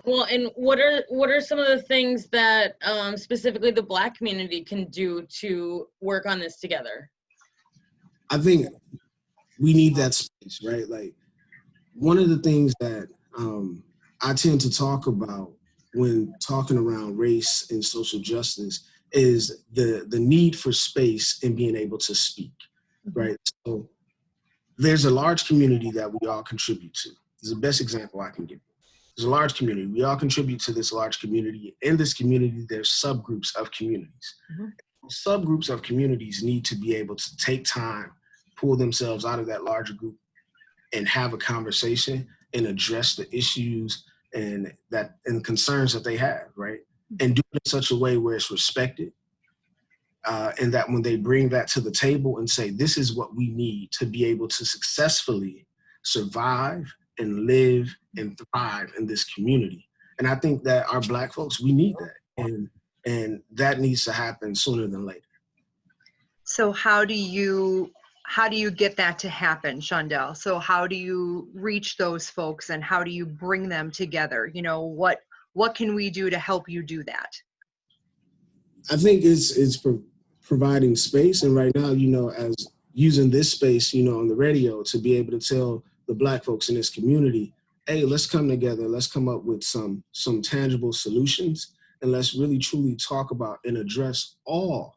Well, and what are some of the things that specifically the Black community can do to work on this together? I think we need that space, right? Like, one of the things that I tend to talk about when talking around race and social justice is the need for space and being able to speak, right? So there's a large community that we all contribute to. This is the best example I can give. There's a large community. We all contribute to this large community. In this community, there's subgroups of communities. Subgroups of communities need to be able to take time, pull themselves out of that larger group, and have a conversation and address the issues and concerns that they have, right? And do it in such a way where it's respected, and that when they bring that to the table and say, this is what we need to be able to successfully survive and live and thrive in this community. And I think that our Black folks, we need that. And that needs to happen sooner than later. So how do you get that to happen, Shaundel? So how do you reach those folks and how do you bring them together? You know, what can we do to help you do that? I think it's providing space. And right now, you know, as using this space, you know, on the radio to be able to tell the Black folks in this community, hey, let's come together. Let's come up with some tangible solutions. And let's really truly talk about and address all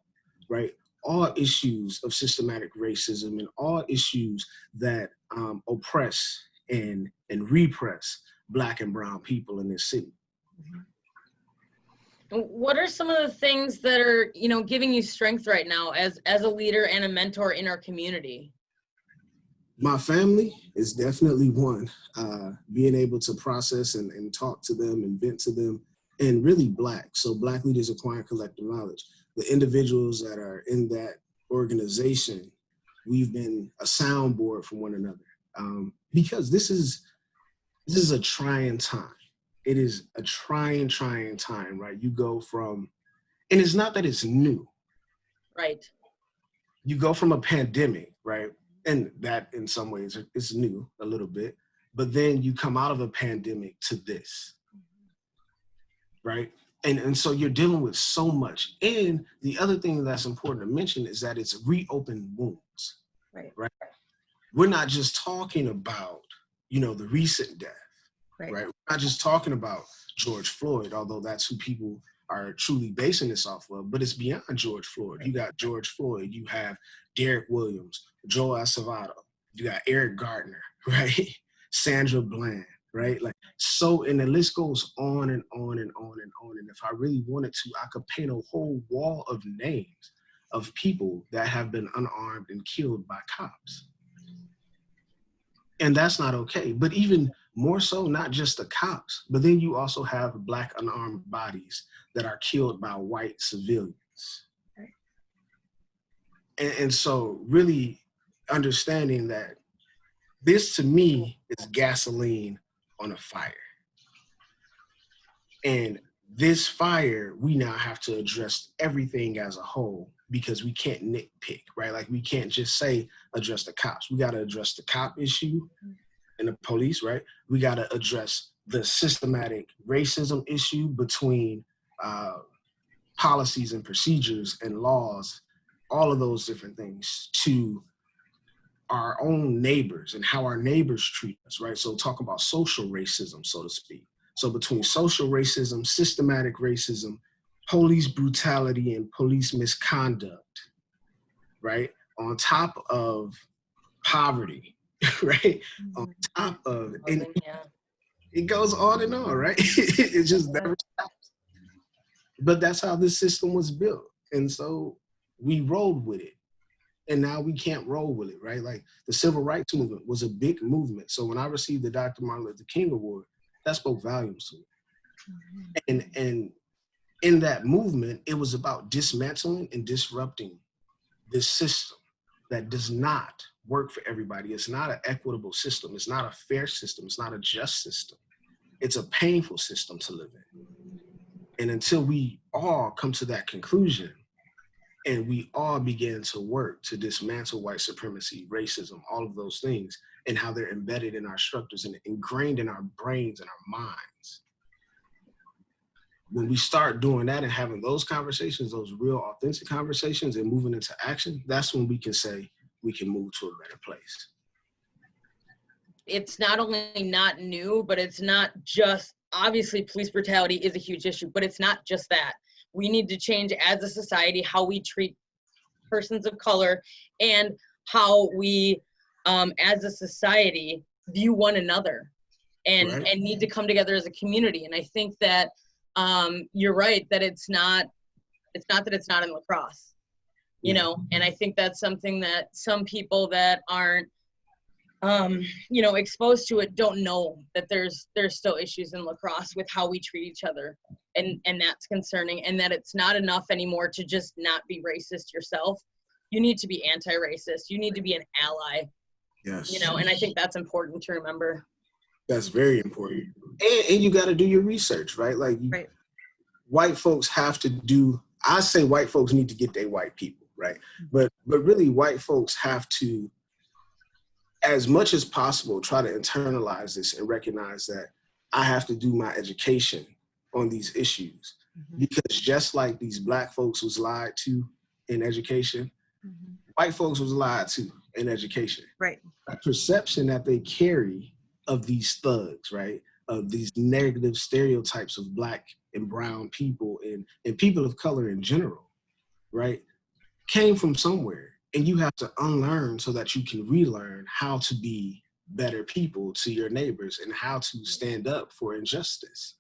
issues of systematic racism and all issues that oppress and repress Black and brown people in this city. What are some of the things that are, you know, giving you strength right now as a leader and a mentor in our community? My family is definitely one. Being able to process and talk to them and vent to them, and really Black. So Black leaders acquire collective knowledge. The individuals that are in that organization, we've been a soundboard for one another, because this is a trying time. It is a trying time, right? You go from, and it's not that it's new. Right. You go from a pandemic, right? And that in some ways is new a little bit, but then you come out of a pandemic to this, right? And so you're dealing with so much. And the other thing that's important to mention is that it's reopened wounds, right? We're not just talking about, you know, the recent death, right? We're not just talking about George Floyd, although that's who people are truly basing this off of, but it's beyond George Floyd. You got George Floyd, you have Derek Williams, Joel Acevedo, you got Eric Gardner, right? Sandra Bland, right? Like, so, and the list goes on and on and on and on. And if I really wanted to, I could paint a whole wall of names of people that have been unarmed and killed by cops. And that's not okay. But even more so, not just the cops, but then you also have Black unarmed bodies that are killed by white civilians. And so really understanding that this, to me, is gasoline on a fire. And this fire, we now have to address everything as a whole, because we can't nitpick, right? Like, we can't just say address the cops. We got to address the cop issue and the police, right? We got to address the systematic racism issue between policies and procedures and laws, all of those different things, to our own neighbors and how our neighbors treat us, right? So talk about social racism, so to speak. So between social racism, systematic racism, police brutality and police misconduct, right? On top of poverty, right? On top of, and it goes on and on, right? It just never stops. But that's how this system was built. And so we rolled with it. And now we can't roll with it, right? Like, the civil rights movement was a big movement. So when I received the Dr. Martin Luther King Award, that spoke volumes to me. And in that movement, it was about dismantling and disrupting this system that does not work for everybody. It's not an equitable system. It's not a fair system. It's not a just system. It's a painful system to live in. And until we all come to that conclusion, and we all begin to work to dismantle white supremacy, racism, all of those things, and how they're embedded in our structures and ingrained in our brains and our minds, when we start doing that and having those conversations, those real authentic conversations and moving into action, that's when we can say we can move to a better place. It's not only not new, but it's not just, obviously police brutality is a huge issue, but it's not just that. We need to change as a society how we treat persons of color and how we, as a society, view one another and, Right. and need to come together as a community. And I think that you're right, that it's not that it's not in lacrosse, you know, and I think that's something that some people that aren't, you know, exposed to it don't know, that there's still issues in lacrosse with how we treat each other. And that's concerning, and that it's not enough anymore to just not be racist yourself. You need to be anti-racist. You need to be an ally. Yes. You know, and I think that's important to remember. That's very important. And you got to do your research, right? Like, Right. White folks have to do, I say white folks need to get their white people, right? But really, white folks have to, as much as possible, try to internalize this and recognize that I have to do my education on these issues. Because just like these Black folks was lied to in education, white folks was lied to in education. Right. A perception that they carry of these thugs, right? Of these negative stereotypes of Black and brown people and people of color in general, right? Came from somewhere. And you have to unlearn so that you can relearn how to be better people to your neighbors and how to stand up for injustice.